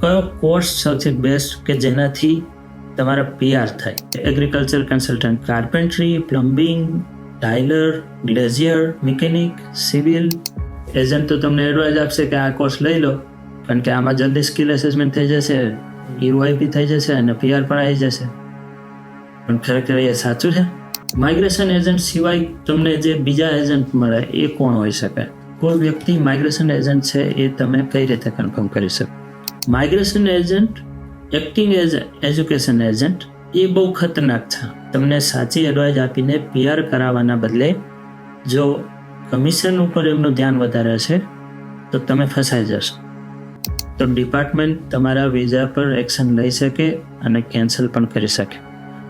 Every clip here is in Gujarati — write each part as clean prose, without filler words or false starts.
કયો કોર્સ સૌથી બેસ્ટ કે જેનાથી તમારા PR થાય? Agriculture consultant, carpentry, plumbing, tiler, glazier, mechanic, civil. Agent તો તમને એડવાઇસ આપશે કે આ કોર્સ લઈ લો, કારણ કે આમાં જલ્દી સ્કિલ એસેસમેન્ટ થઈ જશે, EY બી થઈ જશે અને PR પણ આવી જશે. પણ ખરેખર એ સાચું છે? માઇગ્રેશન એજન્ટ સિવાય તમને જે બીજા એજન્ટ મળે એ કોણ હોઈ શકે? કોઈ વ્યક્તિ માઇગ્રેશન એજન્ટ છે એ તમે કઈ રીતે કન્ફર્મ કરી શકો? Migration agent acting as education agent એ બહુ ખતરનાક છે. તમને સાચી એડવાઇસ આપીને PR કરાવવાના બદલે જો કમિશન ઉપર એમનું ધ્યાન વધારે છે તો તમે ફસાઈ જશો. તો ડિપાર્ટમેન્ટ તમારા વિઝા પર એક્શન લઈ શકે અને કેન્સલ પણ કરી શકે.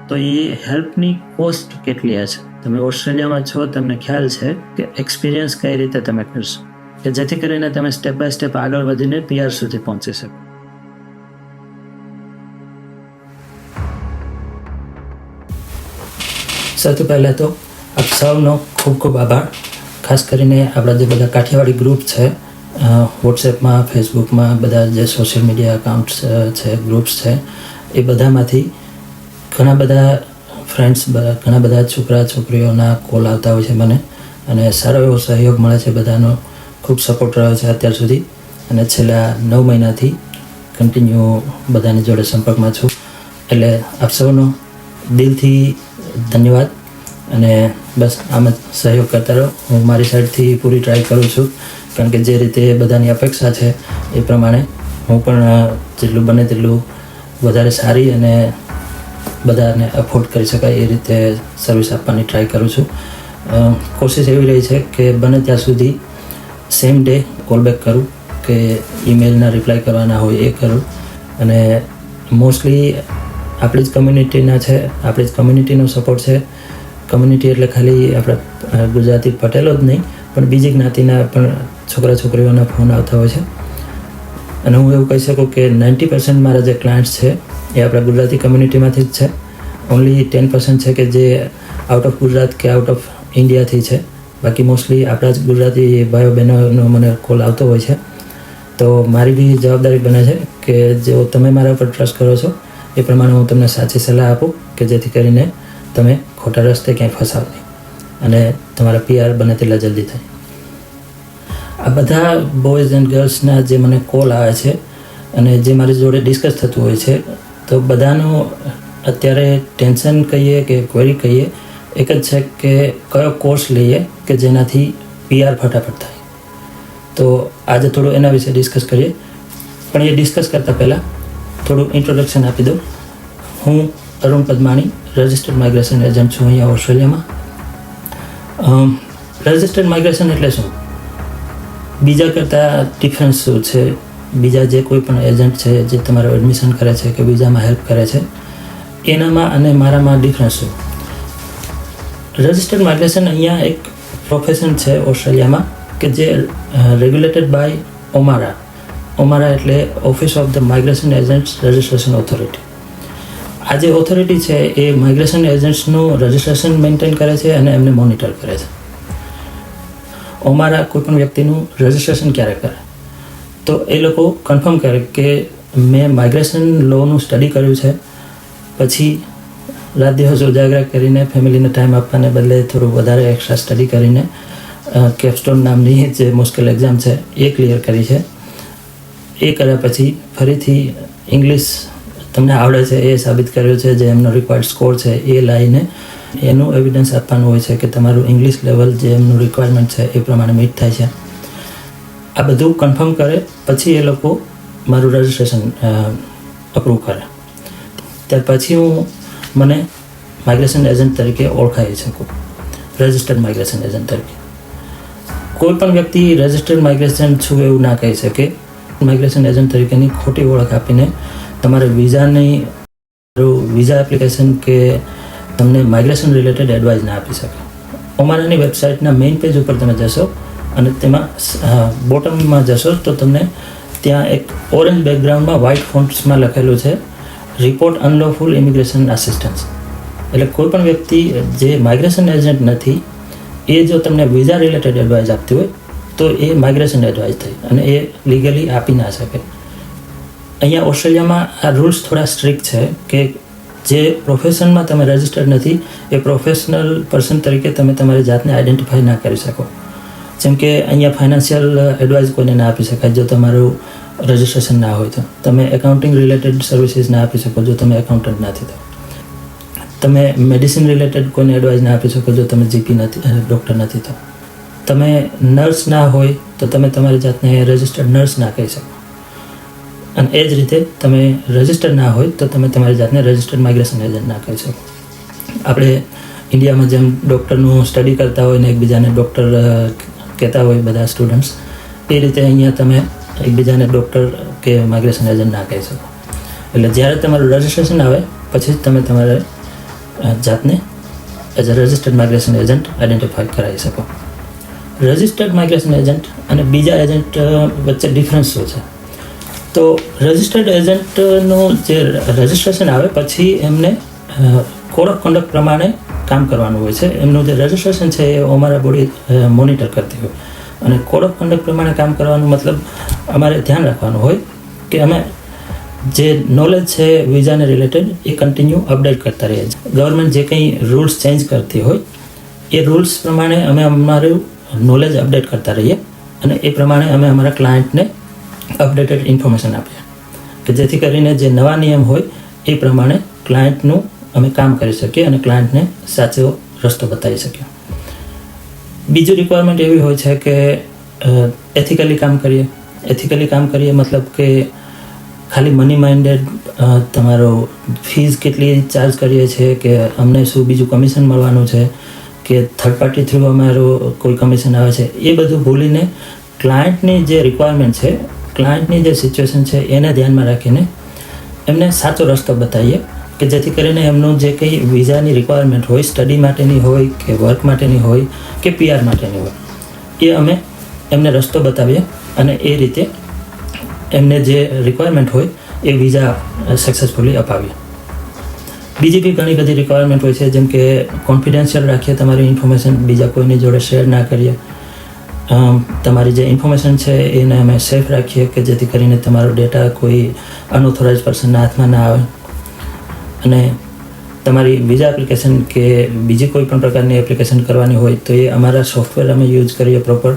તો એ હેલ્પની કોસ્ટ કેટલી હશે? તમે ઓસ્ટ્રેલિયામાં છો, તમને ખ્યાલ છે કે એક્સપિરિયન્સ કઈ રીતે તમે કરશો કે જેથી કરીને તમે સ્ટેપ બાય સ્ટેપ આગળ વધીને PR સુધી પહોંચી શકો. સૌથી પહેલાં તો આપ સૌનો ખૂબ ખૂબ આભાર. ખાસ કરીને આપણા જે બધા કાઠિયાવાડી ગ્રુપ છે, વોટ્સએપમાં, ફેસબુકમાં, બધા જે સોશિયલ મીડિયા અકાઉન્ટ્સ છે, ગ્રુપ્સ છે, એ બધામાંથી ઘણા બધા ફ્રેન્ડ્સ, ઘણા બધા છોકરા છોકરીઓના કોલ આવતા હોય છે મને, અને સારો એવો સહયોગ મળે છે. બધાનો ખૂબ સપોર્ટ રહ્યો છે અત્યાર સુધી, અને છેલ્લા 9 મહિનાથી કન્ટિન્યુ બધાની જોડે સંપર્કમાં છું. એટલે આપ સૌનો દિલથી ધન્યવાદ, અને બસ આમ જ સહયોગ કરતા રહો. હું મારી સાઈડથી પૂરી ટ્રાય કરું છું, કારણ કે જે રીતે બધાની અપેક્ષા છે એ પ્રમાણે હું પણ જેટલું બને તેટલું વધારે સારી અને બધાને અફોર્ડ કરી શકાય એ રીતે સર્વિસ આપવાની ટ્રાય કરું છું. કોશિશ એવી રહી છે કે બને ત્યાં સુધી સેમ ડે કોલબેક કરું, કે ઈમેલના રિપ્લાય કરવાના હોય એ કરું. અને મોસ્ટલી આપણી જ કમ્યુનિટીના છે, આપણી જ કમ્યુનિટીનો સપોર્ટ છે. કમ્યુનિટી એટલે ખાલી આપણા ગુજરાતી પટેલો જ નહીં, પણ બીજી જ્ઞાતિના પણ છોકરા છોકરીઓના ફોન આવતા હોય છે. અને હું એવું કહી શકું કે 90% મારા જે ક્લાયન્ટ્સ છે એ આપણા ગુજરાતી કમ્યુનિટીમાંથી જ છે. ઓનલી 10% છે કે જે આઉટ ઓફ ગુજરાત કે આઉટ ઓફ ઇન્ડિયાથી છે. બાકી મોસ્ટલી આપણા જ ગુજરાતી ભાઈઓ બહેનોનો મને કોલ આવતો હોય છે. તો મારી બી જવાબદારી બને છે કે જો તમે મારા ઉપર ટ્રસ્ટ કરો છો એ પ્રમાણે હું તમને સાચી સલાહ આપું, કે જેથી કરીને તમે ખોટા રસ્તે ક્યાંય ફસાવ નહીં અને તમારા PR બને તેટલા જલ્દી થાય. આ બધા બોયઝ એન્ડ ગર્લ્સના જે મને કોલ આવે છે અને જે મારી જોડે ડિસ્કસ થતું હોય છે, તો બધાનું અત્યારે ટેન્શન કહીએ કે ક્વેરી કહીએ એક જ છે કે કયો કોર્સ લઈએ કે જેનાથી PR ફટાફટ થાય. તો આજે થોડું એના વિશે ડિસ્કસ કરીએ. પણ એ ડિસ્કસ કરતાં પહેલાં થોડું ઇન્ટ્રોડક્શન આપી દઉં. હું અરુણ પદમાણી, રજિસ્ટર્ડ માઇગ્રેશન એજન્ટ છું અહીંયા ઓસ્ટ્રેલિયામાં. રજિસ્ટર્ડ માઇગ્રેશન એટલે શું? બીજા કરતાં ડિફરન્સ શું છે? બીજા જે કોઈ પણ એજન્ટ છે જે તમારું એડમિશન કરે છે કે વિઝામાં હેલ્પ કરે છે, એનામાં અને મારામાં ડિફરન્સ શું? રજિસ્ટર્ડ માઇગ્રેશન અહીંયા એક પ્રોફેશન છે ઓસ્ટ્રેલિયામાં કે જે રેગ્યુલેટેડ બાય OMARA. OMARA એટલે office of the migration agents registration authority. આ જે ઓથોરિટી છે એ માઇગ્રેશન એજન્ટ્સનું રજિસ્ટ્રેશન મેન્ટેન કરે છે અને એમને મોનિટર કરે છે. OMARA કોઈ પણ વ્યક્તિનું રજિસ્ટ્રેશન ક્યારે કરે? તો એ લોકો કન્ફર્મ કરે કે મેં માઇગ્રેશન લોનું સ્ટડી કર્યું છે, પછી રાત દિવસ ઉજાગરા કરીને ફેમિલીને ટાઈમ આપવાને બદલે થોડું વધારે એક્સ્ટ્રા સ્ટડી કરીને કેપસ્ટોન નામની જે મુશ્કેલ એક્ઝામ છે એ ક્લિયર કરી છે. એ કર્યા પછી ફરીથી ઇંગ્લિશ તમને આવડે છે એ સાબિત કર્યું છે, જે એમનો રિક્વાયર્ડ સ્કોર છે એ લાવીને એનું એવિડન્સ આપવાનું હોય છે કે તમારું ઇંગ્લિશ લેવલ જે એમનું રિક્વાયરમેન્ટ છે એ પ્રમાણે મીટ થાય છે. આ બધું કન્ફર્મ કરે પછી એ લોકો મારું રજિસ્ટ્રેશન અપ્રૂવ કરે. ત્યાર પછી હું મને માઇગ્રેશન એજન્ટ તરીકે ઓળખાઈ શકું, રજિસ્ટર્ડ માઇગ્રેશન એજન્ટ તરીકે. કોઈ પણ વ્યક્તિ રજિસ્ટર્ડ માઇગ્રેશન છું એવું ના કહી શકે. માઇગ્રેશન એજન્ટ તરીકેની ખોટી ઓળખ આપીને તમારે વિઝા એપ્લિકેશન કે તમને માઇગ્રેશન રિલેટેડ એડવાઇસ ના આપી શકે. OMARAની વેબસાઇટના મેઇન પેજ ઉપર તમે જશો અને તેમાં બોટમમાં જશો તો તમને ત્યાં એક ઓરેન્જ બેકગ્રાઉન્ડમાં વ્હાઇટ ફોન્ટ્સમાં લખેલું છે રિપોર્ટ અનલોફુલ ઇમિગ્રેશન આસિસ્ટન્સ. એટલે કોઈ પણ વ્યક્તિ જે માઇગ્રેશન એજન્ટ નથી એ જો તમને વિઝા રિલેટેડ એડવાઇસ આપતી હોય તો એ માઇગ્રેશન એડવાઇસ થઈ અને એ લીગલી આપી ના શકે. અહીંયા ઓસ્ટ્રેલિયામાં આ રૂલ્સ થોડા સ્ટ્રિક્ટ છે કે જે પ્રોફેશનમાં તમે રજિસ્ટર્ડ નથી એ પ્રોફેશનલ પર્સન તરીકે તમે તમારી જાતને આઈડેન્ટિફાઈ ના કરી શકો. જેમ કે અહીંયા ફાઇનાન્શિયલ એડવાઇસ કોઈને ના આપી શકાય જો તમારું રજિસ્ટ્રેશન ના હોય તો. તમે એકાઉન્ટિંગ રિલેટેડ સર્વિસીસ ના આપી શકો જો તમે એકાઉન્ટન્ટ નથી તો. તમે મેડિસિન રિલેટેડ કોઈને એડવાઇસ ના આપી શકો જો તમે જીપી નથી, ડૉક્ટર નથી તો. તમે નર્સ ના હોય તો તમે તમારી જાતને રજિસ્ટર્ડ નર્સ ના કહી શકો. અને એ જ રીતે તમે રજિસ્ટર્ડ ના હોય તો તમે તમારી જાતને રજિસ્ટર્ડ માઇગ્રેશન એજન્ટ ના કહી શકો. આપણે ઇન્ડિયામાં જેમ ડૉક્ટરનું સ્ટડી કરતા હોય ને એકબીજાને ડૉક્ટર કહેતા હોય બધા સ્ટુડન્ટ્સ, એ રીતે અહીંયા તમે એકબીજાને ડૉક્ટર કે માઇગ્રેશન એજન્ટ ના કહી શકો. એટલે જ્યારે તમારું રજિસ્ટ્રેશન આવે પછી જ તમે તમારે જાતને as a registered migration agent identify કરાવી શકો. રજિસ્ટર્ડ માઇગ્રેશન એજન્ટ અને બીજા એજન્ટ વચ્ચે ડિફરન્સ શું છે? તો રજિસ્ટર્ડ એજન્ટનું જે રજિસ્ટ્રેશન આવે પછી એમને કોડ ઓફ કન્ડક્ટ પ્રમાણે કામ કરવાનું હોય છે. એમનું જે રજિસ્ટ્રેશન છે એ અમારા બોડી મોનિટર કરતી હોય અને કોડ ઓફ કન્ડક્ટ પ્રમાણે કામ કરવાનું મતલબ અમારે ધ્યાન રાખવાનું હોય કે અમે જે નોલેજ છે વિઝાને રિલેટેડ એ કન્ટિન્યુ અપડેટ કરતા રહીએ છીએ. ગવર્મેન્ટ જે કંઈ રૂલ્સ ચેન્જ કરતી હોય એ રૂલ્સ પ્રમાણે અમે અમારું નોલેજ અપડેટ કરતા રહીએ અને એ પ્રમાણે અમે અમારા ક્લાયન્ટને અપડેટેડ ઇન્ફોર્મેશન આપીએ કે જેથી કરીને જે નવા નિયમ હોય એ પ્રમાણે ક્લાયન્ટનું અમે કામ કરી શકીએ અને ક્લાયન્ટને સાચો રસ્તો બતાવી શકીએ. બીજું રિક્વાયરમેન્ટ એવી હોય છે કે એથિકલી કામ કરીએ. એથિકલી કામ કરીએ મતલબ કે ખાલી મની માઇન્ડેડ તમારો ફીસ કેટલી ચાર્જ કરીએ છીએ કે અમને શું બીજું કમિશન મળવાનું છે કે થર્ડ પાર્ટી થ્રુ અમારું કોઈ કમિશન આવે છે, એ બધું ભૂલીને ક્લાયન્ટની જે રિક્વાયરમેન્ટ છે, ક્લાયન્ટની જે સિચ્યુએશન છે એને ધ્યાનમાં રાખીને એમને સાચો રસ્તો બતાવીએ કે જેથી કરીને એમનું જે કંઈ વિઝાની રિક્વાયરમેન્ટ હોય, સ્ટડી માટેની હોય કે વર્ક માટેની હોય કે PR માટેની હોય, એ અમે એમને રસ્તો બતાવીએ અને એ રીતે એમને જે રિક્વાયરમેન્ટ હોય એ વિઝા સક્સેસફુલી અપાવીએ. બીજી બી ઘણી બધી રિક્વાયરમેન્ટ હોય છે જેમ કે કોન્ફિડેન્શિયલ રાખીએ, તમારી ઇન્ફોર્મેશન બીજા કોઈની જોડે શેર ના કરીએ. તમારી જે ઇન્ફોર્મેશન છે એને અમે સેફ રાખીએ કે જેથી કરીને તમારો ડેટા કોઈ અનઓથોરાઇઝ પર્સનના હાથમાં ના આવે. અને તમારી વિઝા એપ્લિકેશન કે બીજી કોઈ પણ પ્રકારની એપ્લિકેશન કરવાની હોય તો એ અમારા સોફ્ટવેર અમે યુઝ કરીએ પ્રોપર,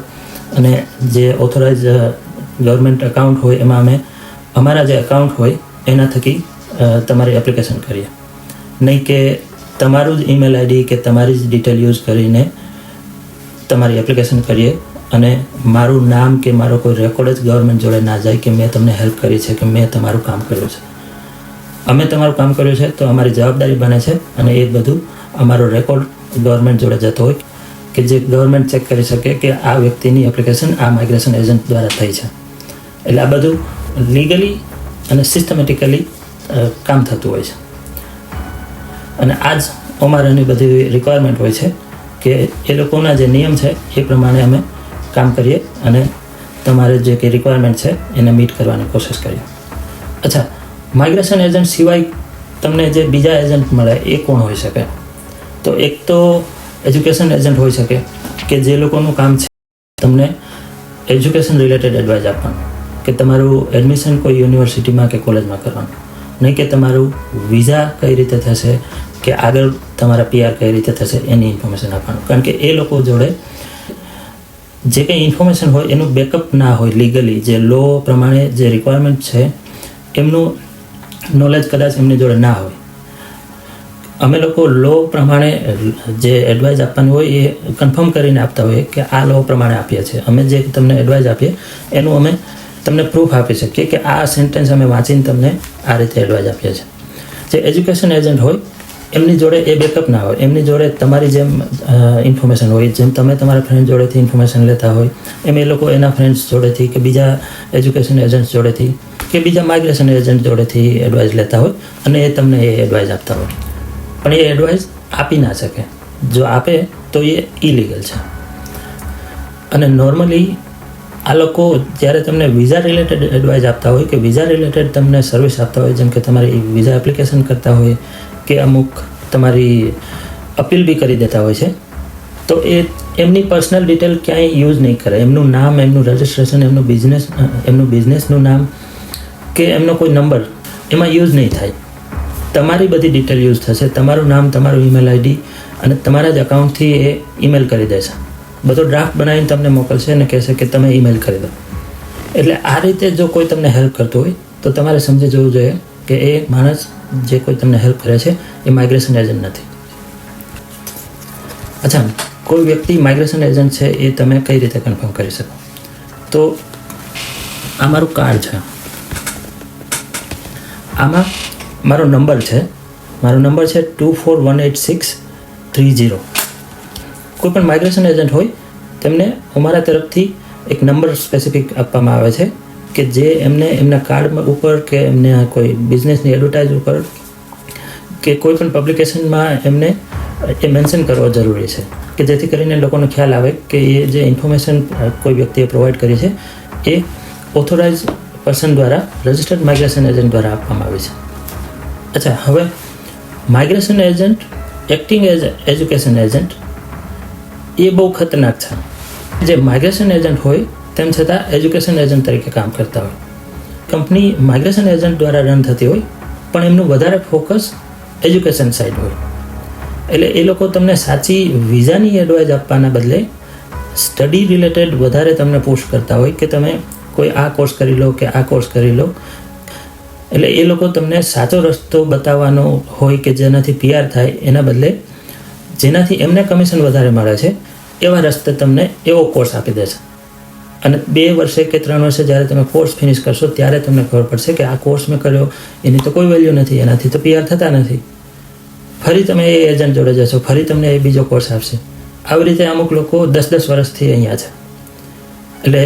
અને જે ઓથોરાઇઝ ગવર્મેન્ટ એકાઉન્ટ હોય એમાં અમે અમારા જે એકાઉન્ટ હોય એના થકી તમારી એપ્લિકેશન કરીએ. નહીં કે તમારું જ ઈમેલ આઈડી કે તમારી જ ડિટેલ યુઝ કરીને તમારી એપ્લિકેશન કરીએ અને મારું નામ કે મારો કોઈ રેકોર્ડ જ ગવર્મેન્ટ જોડે ના જાય કે મેં તમને હેલ્પ કરી છે કે મેં તમારું કામ કર્યું છે. અમે તમારું કામ કર્યું છે તો અમારી જવાબદારી બને છે અને એ બધું અમારો રેકોર્ડ ગવર્મેન્ટ જોડે જતો હોય કે જે ગવર્મેન્ટ ચેક કરી શકે કે આ વ્યક્તિની એપ્લિકેશન આ માઇગ્રેશન એજન્ટ દ્વારા થઈ છે. એટલે આ બધું લીગલી અને સિસ્ટમેટિકલી કામ થતું હોય છે. અને આ જ અમારાની બધી રિક્વાયરમેન્ટ હોય છે કે એ લોકોના જે નિયમ છે એ પ્રમાણે અમે કામ કરીએ અને તમારે જે કંઈ રિક્વાયરમેન્ટ છે એને મીટ કરવાની કોશિશ કરીએ. અચ્છા, માઇગ્રેશન એજન્ટ સિવાય તમને જે બીજા એજન્ટ મળે એ કોણ હોઈ શકે? તો એક તો એજ્યુકેશન એજન્ટ હોઈ શકે કે જે લોકોનું કામ છે તમને એજ્યુકેશન રિલેટેડ એડવાઇસ આપવાનું કે તમારું એડમિશન કોઈ યુનિવર્સિટીમાં કે કોલેજમાં કરવાનું, નહીં કે તમારું વિઝા કઈ રીતે થશે કે આગળ તમારા PR કઈ રીતે થશે એની ઇન્ફોર્મેશન આપવાનું. કારણ કે એ લોકો જોડે જે કંઈ ઇન્ફોર્મેશન હોય એનું બેકઅપ ના હોય લીગલી, જે લો પ્રમાણે જે રિક્વાયરમેન્ટ છે એમનું નોલેજ કદાચ એમની જોડે ના હોય. અમે લોકો લો પ્રમાણે જે એડવાઇસ આપવાની હોય એ કન્ફર્મ કરીને આપતા હોઈએ કે આ લો પ્રમાણે આપીએ છીએ. અમે જે તમને એડવાઇસ આપીએ એનું અમે તમને પ્રૂફ આપી શકીએ કે આ સેન્ટેન્સ અમે વાંચીને તમને આ રીતે એડવાઇસ આપીએ છીએ. જે એજ્યુકેશન એજન્ટ હોય એમની જોડે એ બેકઅપ ના હોય. એમની જોડે તમારી જેમ ઇન્ફોર્મેશન હોય, જેમ તમે તમારા ફ્રેન્ડ જોડેથી ઇન્ફોર્મેશન લેતા હોય એમ એ લોકો એના ફ્રેન્ડ્સ જોડેથી કે બીજા એજ્યુકેશન એજન્ટ જોડેથી કે બીજા માઇગ્રેશન એજન્ટ જોડેથી એડવાઇસ લેતા હોય અને એ તમને એ એડવાઇસ આપતા હોય. પણ એ એડવાઇસ આપી ના શકે. જો આપે તો એ ઇલીગલ છે. અને નોર્મલી આ લોકો જ્યારે તમને વિઝા રિલેટેડ એડવાઇસ આપતા હોય કે વિઝા રિલેટેડ તમને સર્વિસ આપતા હોય, જેમ કે તમારી વિઝા એપ્લિકેશન કરતા હોય કે અમુક તમારી અપીલ બી કરી દેતા હોય છે, તો એ એમની પર્સનલ ડિટેલ ક્યાંય યુઝ નહીં કરે. એમનું નામ, એમનું રજિસ્ટ્રેશન, એમનું બિઝનેસનું નામ કે એમનો કોઈ નંબર એમાં યુઝ નહીં થાય. તમારી બધી ડિટેલ યુઝ થશે, તમારું નામ, તમારું ઈમેલ આઈડી અને તમારા જ અકાઉન્ટથી એ ઈમેલ કરી દેશે. બધો ડ્રાફ્ટ બનાવીને તમને મોકલશે અને કહેશે કે તમે ઈમેલ કરી દો. એટલે આ રીતે જો કોઈ તમને હેલ્પ કરતું હોય તો તમારે સમજી જવું જોઈએ કે એ માણસ જે કોઈ તમને હેલ્પ કરે છે એ માઇગ્રેશન એજન્ટ નથી. અચ્છા, કોઈ વ્યક્તિ માઇગ્રેશન એજન્ટ છે એ તમે કઈ રીતે કન્ફર્મ કરી શકો? તો આ મારું કાર્ડ છે, આમાં મારો નંબર છે. મારો નંબર છે 24186330. કોઈ પણ માઇગ્રેશન એજન્ટ હોય તેમને અમારા તરફથી એક નંબર સ્પેસિફિક આપવામાં આવે છે કે જે એમને એમના કાર્ડ ઉપર કે એમને કોઈ બિઝનેસની એડવર્ટાઇઝ ઉપર કે કોઈ પણ પબ્લિકેશનમાં એમને એ મેન્શન કરવો જરૂરી છે કે જેથી કરીને લોકોને ખ્યાલ આવે કે એ જે ઇન્ફોર્મેશન કોઈ વ્યક્તિએ પ્રોવાઈડ કરી છે એ ઓથોરાઇઝ પર્સન દ્વારા રજિસ્ટર્ડ માઇગ્રેશન એજન્ટ દ્વારા આપવામાં આવી છે. અચ્છા, હવે migration agent acting as education agent એ બહુ ખતરનાક છે. જે માઇગ્રેશન એજન્ટ હોય તેમ છતાં એજ્યુકેશન એજન્ટ તરીકે કામ કરતા હોય. કંપની માઇગ્રેશન એજન્ટ દ્વારા રન થતી હોય પણ એમનું વધારે ફોકસ એજ્યુકેશન સાઇડ હોય. એટલે એ લોકો તમને સાચી વિઝાની એડવાઇસ આપવાના બદલે સ્ટડી રિલેટેડ વધારે તમને પુશ કરતા હોય કે તમે કોઈ આ કોર્સ કરી લો કે આ કોર્સ કરી લો. એટલે એ લોકો તમને સાચો રસ્તો બતાવવાનો હોય કે જેનાથી PR થાય એના બદલે જેનાથી એમને કમિશન વધારે મળે છે એવા રસ્તે તમને એવો કોર્સ આપી દેશે. અને 2 વર્ષે કે 3 વર્ષે જ્યારે તમે કોર્સ ફિનિશ કરશો ત્યારે તમને ખબર પડશે કે આ કોર્સ મેં કર્યો એની તો કોઈ વેલ્યુ નથી, એનાથી તો PR થતા નથી. ફરી તમે એ એજન્ટ જોડે જશો, ફરી તમને એ બીજો કોર્સ આપશે. આવી રીતે અમુક લોકો 10-10 વર્ષથી અહીંયા છે. એટલે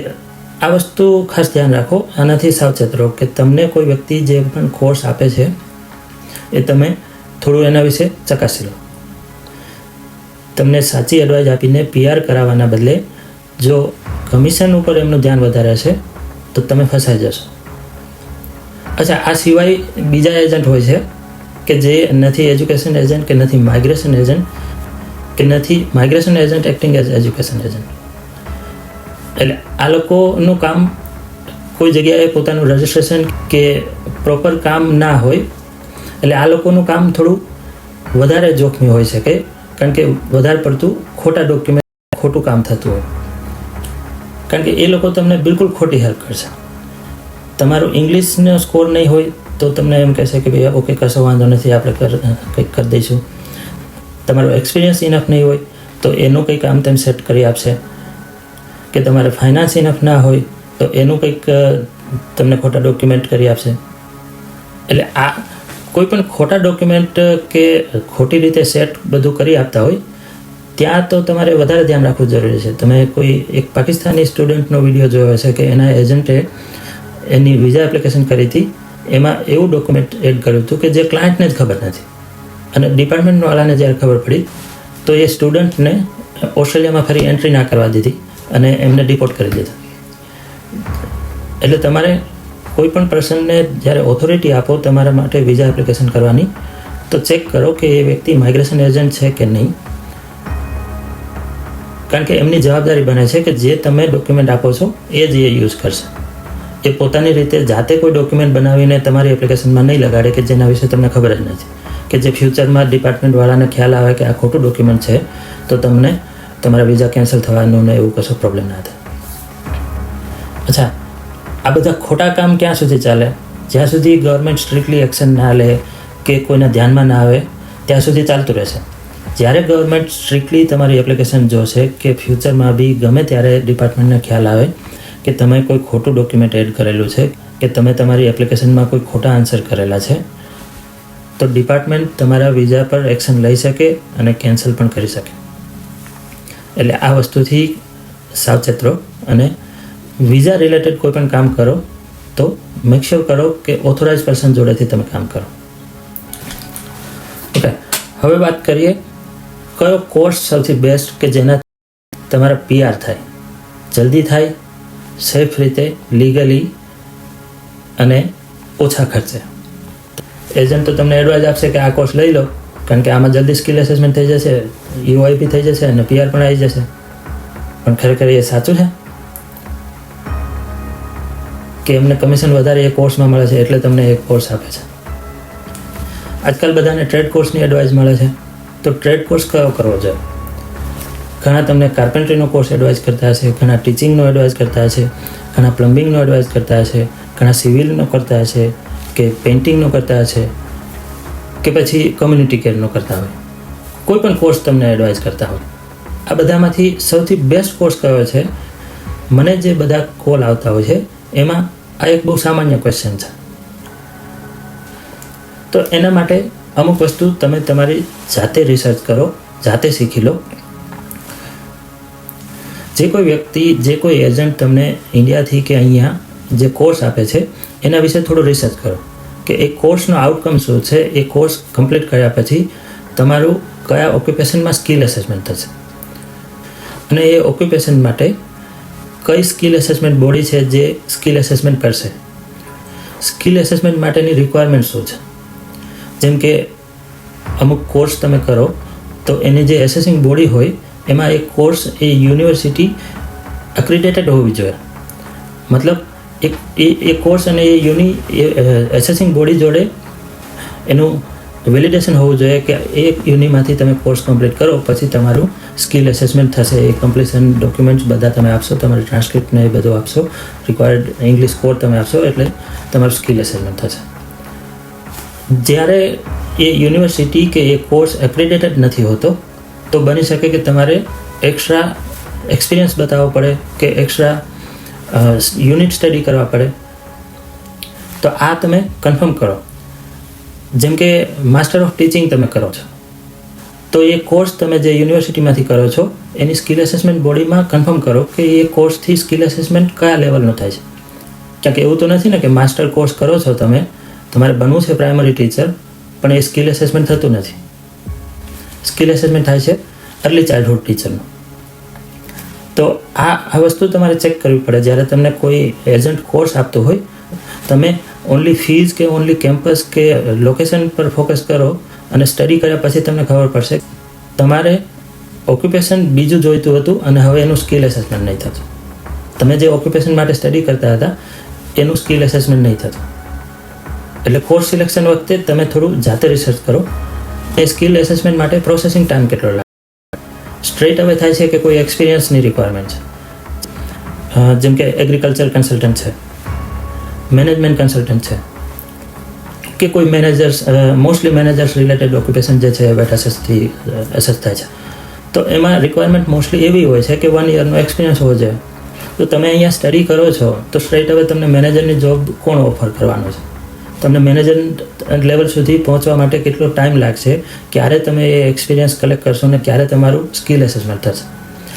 આ વસ્તુ ખાસ ધ્યાન રાખો, આનાથી સાવચેત રહો કે તમને કોઈ વ્યક્તિ જે પણ કોર્સ આપે છે એ તમે થોડું એના વિશે ચકાસી લો. તમને સાચી એડવાઇસ આપીને PR કરાવવાના બદલે જો કમિશન ઉપર એમનું ધ્યાન વધારે છે તો તમે ફસાઈ જશો. અચ્છા, આ સિવાય બીજા એજન્ટ હોય છે કે જે નથી એજ્યુકેશન એજન્ટ કે નથી માઇગ્રેશન એજન્ટ કે નથી migration agent acting as education agent. એટલે આ લોકોનું કામ કોઈ જગ્યાએ પોતાનું રજિસ્ટ્રેશન કે પ્રોપર કામ ના હોય. એટલે આ લોકોનું કામ થોડું વધારે જોખમી હોઈ શકે કારણ કે વધારે પડતું ખોટા ડોક્યુમેન્ટ, ખોટું કામ થતું હોય. કારણ કે એ લોકો તમને બિલકુલ ખોટી હેલ્પ કરશે. તમારું ઇંગ્લિશનો સ્કોર નહીં હોય તો તમને એમ કહેશે કે ભાઈ ઓકે, કશો વાંધો નથી, આપણે કંઈક કરી દઈશું. તમારો એક્સપિરિયન્સ ઇનફ નહીં હોય તો એનું કંઈક આમ તેમ સેટ કરી આપશે. કે તમારે ફાઇનાન્સ ઇનફ ના હોય તો એનું કંઈક તમને ખોટા ડોક્યુમેન્ટ કરી આપશે. એટલે આ કોઈ પણ ખોટા ડોક્યુમેન્ટ કે ખોટી રીતે સેટ બધું કરી આપતા હોય ત્યાં તો તમારે વધારે ધ્યાન રાખવું જરૂરી છે. તમે કોઈ એક પાકિસ્તાની સ્ટુડન્ટનો વિડીયો જોયો હશે કે એના એજન્ટે એની વિઝા એપ્લિકેશન કરી હતી, એમાં એવું ડોક્યુમેન્ટ એડ કર્યું હતું કે જે ક્લાયન્ટને જ ખબર નથી. અને ડિપાર્ટમેન્ટવાળાને જ્યારે ખબર પડી તો એ સ્ટુડન્ટને ઓસ્ટ્રેલિયામાં ફરી એન્ટ્રી ના કરવા દીધી અને એમને ડિપોર્ટ કરી દીધા. એટલે તમારે કોઈ પણ પર્સનને જ્યારે ઓથોરિટી આપો તમારા માટે વિઝા એપ્લિકેશન કરવાની તો ચેક કરો કે એ વ્યક્તિ માઇગ્રેશન એજન્ટ છે કે નહીં. કારણ કે એમની જવાબદારી બને છે કે જે તમે ડોક્યુમેન્ટ આપો છો એ જ એ યુઝ કરશે. એ પોતાની રીતે જાતે કોઈ ડોક્યુમેન્ટ બનાવીને તમારી એપ્લિકેશનમાં નહીં લગાડે કે જેના વિશે તમને ખબર જ નથી, કે જે ફ્યુચરમાં ડિપાર્ટમેન્ટવાળાને ખ્યાલ આવે કે આ ખોટું ડોક્યુમેન્ટ છે તો તમને તમારા વિઝા કેન્સલ થવાનું ને એવું કશો પ્રોબ્લેમ ના થાય. અચ્છા, આ બધા ખોટા કામ ક્યાં સુધી ચાલે? જ્યાં સુધી ગવર્મેન્ટ સ્ટ્રિક્ટલી એક્શન ના લે કે કોઈના ધ્યાનમાં ના આવે ત્યાં સુધી ચાલતું રહેશે. જ્યારે ગવર્મેન્ટ સ્ટ્રિક્ટલી તમારી એપ્લિકેશન જોશે કે ફ્યુચરમાં બી ગમે ત્યારે ડિપાર્ટમેન્ટને ખ્યાલ આવે કે તમે કોઈ ખોટું ડોક્યુમેન્ટ એડ કરેલું છે કે તમે તમારી એપ્લિકેશનમાં કોઈ ખોટા આન્સર કરેલા છે તો ડિપાર્ટમેન્ટ તમારા વિઝા પર એક્શન લઈ શકે અને કેન્સલ પણ કરી શકે. એટલે આ વસ્તુથી સાવચેત રહો અને વિઝા રિલેટેડ કોઈ પણ કામ કરો તો મેક શ્યોર કરો કે ઓથોરાઇઝ પર્સન જોડેથી તમે કામ કરો. ઓકે, હવે વાત કરીએ કયો કોર્સ સૌથી બેસ્ટ કે જેના તમારા PR થાય, જલ્દી થાય, સેફ રીતે, લીગલી અને ઓછા ખર્ચે. એજન્ટ તો તમને એડવાઇસ આપશે કે આ કોર્સ લઈ લો કારણ કે આમાં જલ્દી સ્કિલ એસેસમેન્ટ થઈ જશે, EOI થઈ જશે અને PR પણ આવી જશે. પણ ખરેખર એ સાચું છે? કે એમને કમિશન વધારે એ કોર્સમાં મળે છે એટલે તમને એ કોર્સ આપે છે. આજકાલ બધાને ટ્રેડ કોર્સની એડવાઇસ મળે છે, તો ટ્રેડ કોર્સ કયો કરવો જોઈએ? ઘણા તમને કાર્પેન્ટ્રીનો કોર્સ એડવાઇસ કરતા હશે, ઘણા ટીચિંગનો એડવાઇસ કરતા હશે, ઘણા પ્લમ્બિંગનો એડવાઇસ કરતા હશે, ઘણા સિવિલનો કરતા હશે, કે પેઇન્ટિંગનો કરતા હશે, કે પછી કોમ્યુનિટી કેરનો કરતા હોય. કોઈ પણ કોર્સ તમને એડવાઇસ કરતા હોય. આ બધામાંથી સૌથી બેસ્ટ કોર્સ કયો છે? મને જે બધા કોલ આવતા હોય છે એમાં આ એક બહુ સામાન્ય ક્વેશ્ચન છે. તો એના માટે અમુક વસ્તુ તમે તમારી જાતે રિસર્ચ કરો, જાતે શીખી લો. જે કોઈ વ્યક્તિ, જે કોઈ એજન્ટ તમને ઇન્ડિયાથી કે અહીંયા જે કોર્સ આપે છે એના વિશે થોડું રિસર્ચ કરો કે એ કોર્સનો આઉટકમ શું છે. એ કોર્સ કમ્પ્લીટ કર્યા પછી તમારું કયા ઓક્યુપેશનમાં સ્કિલ એસેસમેન્ટ થશે અને એ ઓક્યુપેશન માટે કઈ સ્કિલ એસેસમેન્ટ બોડી છે જે સ્કિલ એસેસમેન્ટ કરશે. સ્કિલ એસેસમેન્ટ માટેની રિક્વાયરમેન્ટ શું છે? જેમ કે અમુક કોર્સ તમે કરો તો એની જે એસેસિંગ બોડી હોય એમાં એ કોર્સ એ યુનિવર્સિટી એક્રિડિટેડ હોવી જોઈએ. મતલબ એ કોર્સ અને એ એસેસિંગ બોડી જોડે એનું વેલિડેશન હોવું જોઈએ કે એ યુનિમાંથી તમે કોર્સ કમ્પ્લીટ કરો પછી તમારું સ્કિલ એસેસમેન્ટ થશે. એ કમ્પ્લીશન ડોક્યુમેન્ટ્સ બધા તમે આપશો, તમારી ટ્રાન્સક્રિપ્ટ ને એ બધું આપશો, રિક્વાયર્ડ ઇંગ્લિશ કોર તમે આપશો એટલે તમારું સ્કિલ એસેસમેન્ટ થશે. જ્યારે એ યુનિવર્સિટી કે એ કોર્સ એક્રેડિટેડ નથી હોતો તો બની શકે કે તમારે એક્સ્ટ્રા એક્સપિરિયન્સ બતાવવો પડે કે એક્સ્ટ્રા યુનિટ સ્ટડી કરવા પડે. તો આ તમે કન્ફર્મ કરો. જેમ કે માસ્ટર ઓફ ટીચિંગ તમે કરો છો તો એ કોર્સ તમે જે યુનિવર્સિટીમાંથી કરો છો એની સ્કિલ એસેસમેન્ટ બોડીમાં કન્ફર્મ કરો કે એ કોર્સથી સ્કિલ એસેસમેન્ટ કયા લેવલનું થાય છે. કારણ કે એવું તો નથી ને કે માસ્ટર કોર્સ કરો છો તમે, તમારે બનવું છે પ્રાઇમરી ટીચર પણ એ સ્કિલ એસેસમેન્ટ થતું નથી. સ્કિલ એસેસમેન્ટ થાય છે અર્લી ચાઇલ્ડહુડ ટીચરનું. તો આ વસ્તુ તમારે ચેક કરવી પડે. જ્યારે તમને કોઈ એજન્ટ કોર્સ આપતો હોય તમે ઓનલી ફીઝ કે ઓનલી કેમ્પસ કે લોકેશન પર ફોકસ કરો અને સ્ટડી કર્યા પછી તમને ખબર પડશે તમારે ઓક્યુપેશન બીજું જોઈતું હતું અને હવે એનું સ્કિલ એસેસમેન્ટ નહીં થતું. તમે જે ઓક્યુપેશન માટે સ્ટડી કરતા હતા એનું સ્કિલ એસેસમેન્ટ નહીં થતું. એટલે કોર્સ સિલેક્શન વખતે તમે થોડું જાતે રિસર્ચ કરો. એ સ્કિલ એસેસમેન્ટ માટે પ્રોસેસિંગ ટાઈમ કેટલો લાગે? સ્ટ્રેટ હવે થાય છે કે કોઈ એક્સપિરિયન્સની રિક્વાયરમેન્ટ છે, જેમ કે એગ્રીકલ્ચર કન્સલ્ટન્ટ છે, મેનેજમેન્ટ કન્સલ્ટન્ટ છે, કે કોઈ managers, mostly managers related occupation જે છે વેટ એસેસથી એસેસ થાય છે. તો એમાં રિક્વાયરમેન્ટ મોસ્ટલી એવી હોય છે કે 1 યરનો એક્સપિરિયન્સ હોવો જોઈએ. તો તમે અહીંયા સ્ટડી કરો છો તો સ્ટ્રેટ હવે તમને મેનેજરની જોબ કોણ ઓફર કરવાનો છે? તમને મેનેજર લેવલ સુધી પહોંચવા માટે કેટલો ટાઈમ લાગશે? ક્યારે તમે એ એક્સપિરિયન્સ કલેક્ટ કરશો ને ક્યારે તમારું સ્કિલ એસેસમેન્ટ થશે?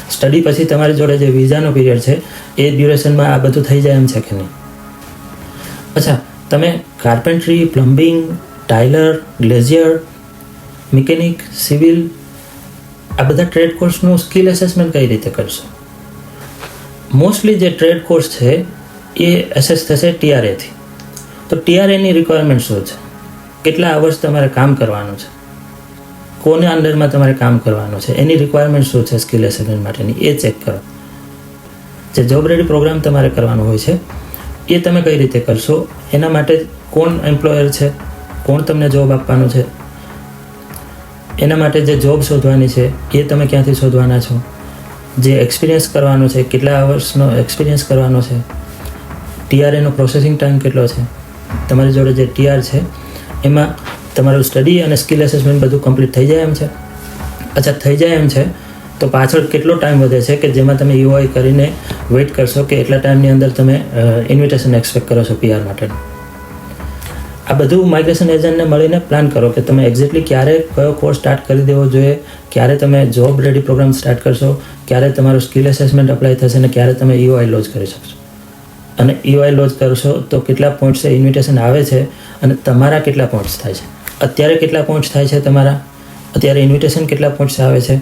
સ્ટડી પછી તમારી જોડે જે વિઝાનો પીરિયડ છે એ ડ્યુરેશનમાં આ બધું થઈ જાય એમ છે કે નહીં? અચ્છા, તમે કાર્પેન્ટ્રી, plumbing, tiler, glazier, mechanic, civil આ બધા ટ્રેડ કોર્સનું સ્કિલ એસેસમેન્ટ કઈ રીતે કરશો? મોસ્ટલી જે ટ્રેડ કોર્સ છે એ એસેસ થશે TRAથી. તો TRAની રિક્વાયરમેન્ટ શું છે? કેટલા અવર્સ તમારે કામ કરવાનું છે? કોને અંડરમાં તમારે કામ કરવાનું છે? એની રિક્વાયરમેન્ટ શું છે સ્કિલ એસેસમેન્ટ માટેની એ ચેક કરો. જે જોબ રેડી પ્રોગ્રામ તમારે કરવાનો હોય છે એ તમે કઈ રીતે કરશો? એના માટે કોણ એમ્પ્લોયર છે, કોણ તમને જોબ આપવાનું છે, એના માટે જે જોબ શોધવાની છે એ તમે ક્યાંથી શોધવાના છો, જે એક્સપિરિયન્સ કરવાનો છે કેટલા અવર્સનો એક્સપિરિયન્સ કરવાનો છે, TRAનો પ્રોસેસિંગ ટાઈમ કેટલો છે, તમારી જોડે જે TR છે એમાં તમારું સ્ટડી અને સ્કિલ એસેસમેન્ટ બધું કમ્પ્લીટ થઈ જાય એમ છે. અચ્છા, થઈ જાય એમ છે તો પાછળ કેટલો ટાઈમ વધે છે કે જેમાં તમે UI કરીને વેઇટ કરશો કે એટલા ટાઈમની અંદર તમે ઇન્વિટેશન એક્સપેક્ટ કરો છો PR માટેનું? આ બધું માઇગ્રેશન એજન્ટને મળીને પ્લાન કરો કે તમે એક્ઝેક્ટલી ક્યારે કયો કોર્સ સ્ટાર્ટ કરી દેવો જોઈએ, ક્યારે તમે જોબ રેડી પ્રોગ્રામ સ્ટાર્ટ કરશો, ક્યારે તમારું સ્કિલ એસેસમેન્ટ અપ્લાય થશે અને ક્યારે તમે EOI લોન્ચ કરી શકશો. અને EOI લોન્ચ કરશો તો કેટલા પોઈન્ટ્સે ઇન્વિટેશન આવે છે અને તમારા કેટલા પોઈન્ટ્સ થાય છે? અત્યારે કેટલા પોઈન્ટ્સ થાય છે તમારા? અત્યારે ઇન્વિટેશન કેટલા પોઈન્ટ્સ આવે છે?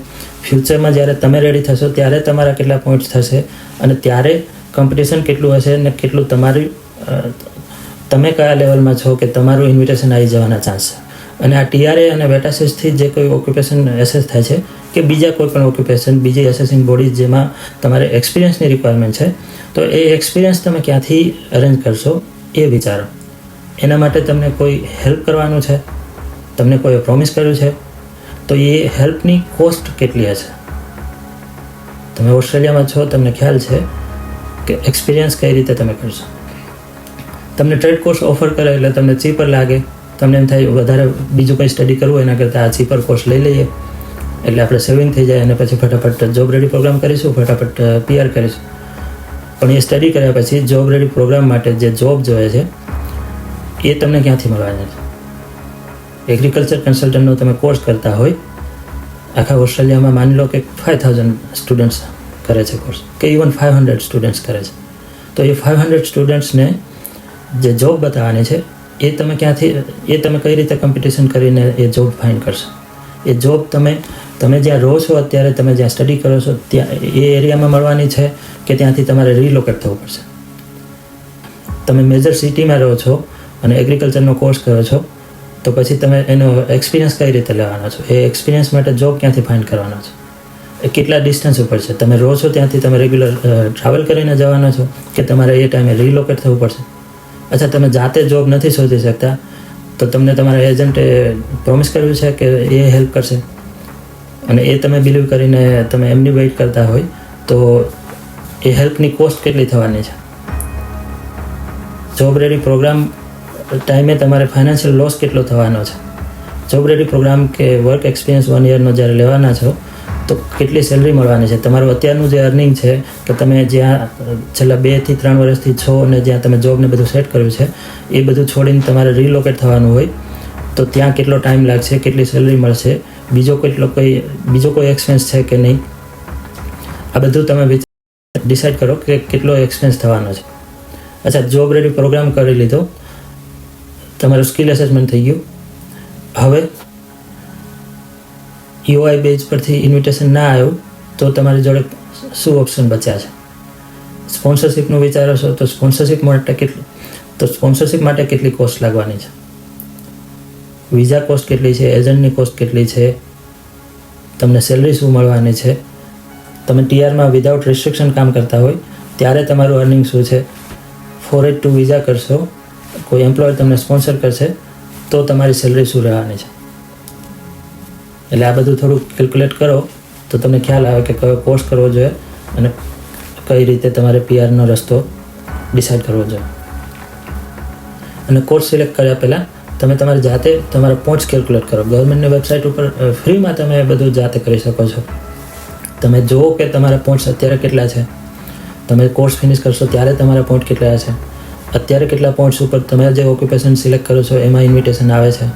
ફ્યુચરમાં જ્યારે તમે રેડી થશો ત્યારે તમારા કેટલા પોઈન્ટ્સ થશે અને ત્યારે કોમ્પિટિશન કેટલું હશે અને કેટલું તમારી તમે કયા લેવલમાં છો કે તમારું ઇન્વિટેશન આવી જવાના ચાન્સ છે? અને આ TRA અને વેટાસીસથી જે કોઈ ઓક્યુપેશન એસેસ થાય છે કે બીજા કોઈ પણ ઓક્યુપેશન, બીજી એસેસિંગ બોડી જેમાં તમારે એક્સપિરિયન્સની રિક્વાયરમેન્ટ છે, તો એ એક્સપિરિયન્સ તમે ક્યાંથી અરેન્જ કરશો એ વિચારો. એના માટે તમને કોઈ હેલ્પ કરવાનું છે, તમને કોઈ પ્રોમિસ કર્યું છે, તો એ હેલ્પની કોસ્ટ કેટલી હશે. તમે ઓસ્ટ્રેલિયામાં છો, તમને ખ્યાલ છે કે એક્સપિરિયન્સ કઈ રીતે તમે કરશો. તમને ટ્રેડ કોર્સ ઓફર કરે એટલે તમને ચીપર લાગે, તમને એમ થાય વધારે બીજું કંઈ સ્ટડી કરવું એના કરતાં આ ચીપર કોર્સ લઈ લઈએ એટલે આપણે સેવિંગ થઈ જાય અને પછી ફટાફટ જોબ રેડી પ્રોગ્રામ કરીશું, ફટાફટ PR કરીશું. પણ એ સ્ટડી કર્યા પછી જોબ રેડી પ્રોગ્રામ માટે જે જોબ જોઈએ છે એ તમને ક્યાંથી મળવાની છે. એગ્રીકલ્ચર કન્સલ્ટન્ટનો તમે કોર્સ કરતા હોય, આખા ઓસ્ટ્રેલિયામાં માની લો કે 5000 સ્ટુડન્ટ્સ કરે છે કોર્સ, કે ઇવન 500 સ્ટુડન્ટ્સ કરે છે, તો એ 500 સ્ટુડન્ટ્સને જે જોબ બતાવવાની છે એ તમે ક્યાંથી, એ તમે કઈ રીતે કોમ્પિટિશન કરીને એ જોબ ફાઇન્ડ કરશો. એ જોબ તમે જ્યાં રહો છો અત્યારે, તમે જ્યાં સ્ટડી કરો છો ત્યાં એ એરિયામાં મળવાની છે કે ત્યાંથી તમારે રિલોકેટ થવું પડશે. તમે મેજર સિટીમાં રહો છો અને એગ્રીકલ્ચરનો કોર્સ કરો છો, તો પછી તમે એનો એક્સપિરિયન્સ કઈ રીતે લેવાનો છો, એ એક્સપિરિયન્સ માટે જોબ ક્યાંથી ફાઇન્ડ કરવાનો છો, એ કેટલા ડિસ્ટન્સ ઉપર છે, તમે રહો છો ત્યાંથી તમે રેગ્યુલર ટ્રાવેલ કરીને જવાના છો કે તમારે એ ટાઈમે રિલોકેટ થવું પડશે. અચ્છા, તમે જાતે જોબ નથી શોધી શકતા તો તમને તમારા એજન્ટે પ્રોમિસ કર્યું છે કે એ હેલ્પ કરશે અને એ તમે બિલીવ કરીને તમે એમની વેઇટ કરતા હોય તો એ હેલ્પની કોસ્ટ કેટલી થવાની છે. જોબ રેડી પ્રોગ્રામ ટાઈમે તમારે ફાઇનાન્શિયલ લોસ કેટલો થવાનો છે. જોબ રેડી પ્રોગ્રામ કે વર્ક એક્સપિરિયન્સ 1 યરનો જ્યારે લેવાના છો તો કેટલી સેલરી મળવાની છે. તમારું અત્યારનું જે અર્નિંગ છે કે તમે જ્યાં છેલ્લા 2 થી 3 વર્ષથી છો અને જ્યાં તમે જોબને બધું સેટ કર્યું છે એ બધું છોડીને તમારે રિલોકેટ થવાનું હોય તો ત્યાં કેટલો ટાઈમ લાગશે, કેટલી સેલરી મળશે, બીજો કોઈ એક્સપેન્સ છે કે નહીં, આ બધું તમે ડિસાઇડ કરો કે કેટલો એક્સપેન્સ થવાનો છે. અચ્છા, જોબ રેડી પ્રોગ્રામ કરી લીધો, તમારું સ્કિલ એસેસમેન્ટ થઈ ગયું. હવે EOI બેઝ પરથી ઇન્વિટેશન ના આવ્યું તો તમારી જોડે શું ઓપ્શન બચ્યા છે. સ્પોન્સરશિપનું વિચારો છો તો સ્પોન્સરશિપ માટે કેટલી કોસ્ટ લાગવાની છે, વિઝા કોસ્ટ કેટલી છે, એજન્ટની કોસ્ટ કેટલી છે, તમને સેલરી શું મળવાની છે, તમે TRમાં વિધાઉટ રિસ્ટ્રિક્શન કામ કરતા હોય ત્યારે તમારું અર્નિંગ શું છે, 482 વિઝા કરશો, કોઈ એમ્પ્લોયર તમને સ્પોન્સર કરશે તો તમારી સેલરી શું રહેવાની છે. એટલે આ બધું થોડું કેલ્ક્યુલેટ કરો તો તમને ખ્યાલ આવે કે કયો કોર્સ કરવો જોઈએ અને કઈ રીતે તમારે PRનો રસ્તો ડિસાઇડ કરવો જોઈએ. અને કોર્સ સિલેક્ટ કર્યા પહેલાં તમે તમારી જાતે તમારા પોઈન્ટ્સ કેલ્ક્યુલેટ કરો. ગવર્મેન્ટની વેબસાઇટ ઉપર ફ્રીમાં તમે બધું જાતે કરી શકો છો. તમે જુઓ કે તમારા પોઈન્ટ્સ અત્યારે કેટલા છે, તમે કોર્સ ફિનિશ કરશો ત્યારે તમારા પોઈન્ટ કેટલા હશે, અત્યારે કેટલા પોઈન્ટ્સ ઉપર તમે જે ઓક્યુપેશન સિલેક્ટ કરો છો એમાં ઇન્વિટેશન આવે છે,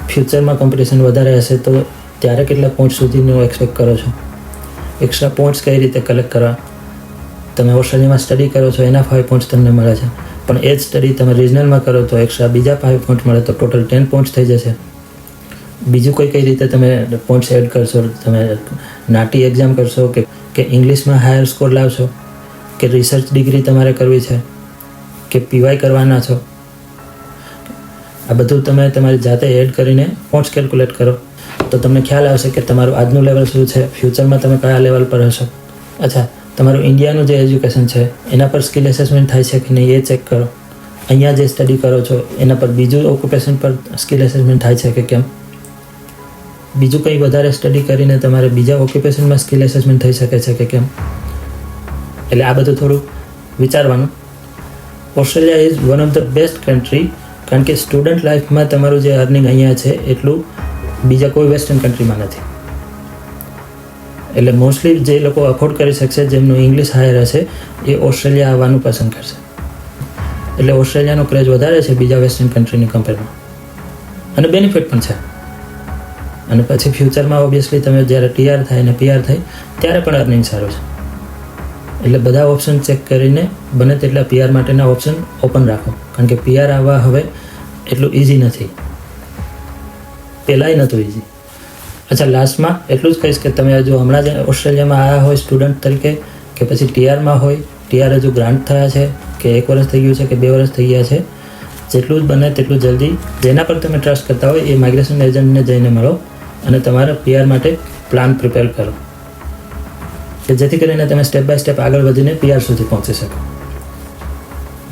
ફ્યુચરમાં કોમ્પિટિશન વધારે હશે તો ત્યારે કેટલા પોઈન્ટ સુધીનું એક્સપેક્ટ કરો છો, એક્સ્ટ્રા પોઈન્ટ્સ કઈ રીતે કલેક્ટ કરવા. તમે ઓસ્ટ્રેલિયામાં સ્ટડી કરો છો એના 5 પોઈન્ટ્સ તમને મળે છે, પણ એ જ સ્ટડી તમે રિજનલમાં કરો તો એક્સ્ટ્રા બીજા 5 પોઈન્ટ મળે તો ટોટલ 10 પોઈન્ટ્સ થઈ જશે. બીજું કઈ રીતે તમે પોઈન્ટ્સ એડ કરશો, તમે નાટી એક્ઝામ કરશો કે ઇંગ્લિશમાં હાયર સ્કોર લાવશો, કે રિસર્ચ ડિગ્રી તમારે કરવી છે કે PY કરવાના છો, આ બધું તમે તમારી જાતે એડ કરીને પોઈન્ટ્સ કેલ્ક્યુલેટ કરો તો તમને ખ્યાલ આવશે કે તમારું આજનું લેવલ શું છે, ફ્યુચરમાં તમે કયા લેવલ પર હશો. અચ્છા, તમારું ઇન્ડિયાનું જે એજ્યુકેશન છે એના પર સ્કિલ એસેસમેન્ટ થાય છે કે નહીં એ ચેક કરો. અહીંયા જે સ્ટડી કરો છો એના પર બીજું ઓક્યુપેશન પર સ્કિલ એસેસમેન્ટ થાય છે કે કેમ, બીજું કંઈ વધારે સ્ટડી કરીને તમારે બીજા ઓક્યુપેશનમાં સ્કિલ એસેસમેન્ટ થઈ શકે છે કે કેમ. એટલે આ બધું થોડું વિચારવાનું. Australia is one of the best country, કારણ કે સ્ટુડન્ટ લાઈફમાં તમારું જે અર્નિંગ અહીંયા છે એટલું બીજા કોઈ વેસ્ટર્ન કન્ટ્રીમાં નથી. એટલે મોસ્ટલી જે લોકો અફોર્ડ કરી શકશે, જેમનું ઇંગ્લિશ હાયર હશે, એ ઓસ્ટ્રેલિયા આવવાનું પસંદ કરશે. એટલે ઓસ્ટ્રેલિયાનો ક્રેઝ વધારે છે બીજા વેસ્ટર્ન કન્ટ્રીની કમ્પેરમાં, અને બેનિફિટ પણ છે. અને પછી ફ્યુચરમાં ઓબ્વિયસલી તમે જ્યારે TR થાય અને PR થાય ત્યારે પણ અર્નિંગ સારું છે. એટલે બધા ઓપ્શન ચેક કરીને બને તેટલા PR માટેના ઓપ્શન ઓપન રાખો, કારણ કે PR આવવા હવે એટલું ઇઝી નથી, પહેલાંય નહોતું ઇઝી. અચ્છા, લાસ્ટમાં એટલું જ કહીશ કે તમે હજુ હમણાં જ ઓસ્ટ્રેલિયામાં આવ્યા હોય સ્ટુડન્ટ તરીકે કે પછી TRમાં હોય, TR હજુ ગ્રાન્ટ થયા છે કે 1 વર્ષ થઈ ગયું છે કે 2 વર્ષ થઈ ગયા છે, જેટલું જ બને તેટલું જલ્દી જેના પર તમે ટ્રસ્ટ કરતા હોય એ માઇગ્રેશન એજન્ટને જઈને મળો અને તમારા PR માટે પ્લાન પ્રિપેર કરો કે જેથી કરીને તમે સ્ટેપ બાય સ્ટેપ આગળ વધીને PR સુધી પહોંચી શકો.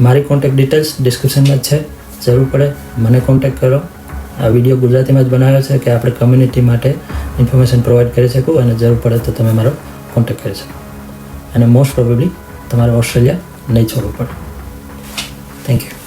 મારી કોન્ટેક્ટ ડિટેલ્સ ડિસ્ક્રિપ્શનમાં જ છે, જરૂર પડે મને કોન્ટેક્ટ કરો. આ વિડીયો ગુજરાતીમાં જ બનાવ્યો છે કે આપણે કમ્યુનિટી માટે ઇન્ફોર્મેશન પ્રોવાઈડ કરી શકું, અને જરૂર પડે તો તમે મારો કોન્ટેક્ટ કરી શકો. અને મોસ્ટ પ્રોબેબલી તમારે ઓસ્ટ્રેલિયા નહીં છોડવું પડે. Thank you.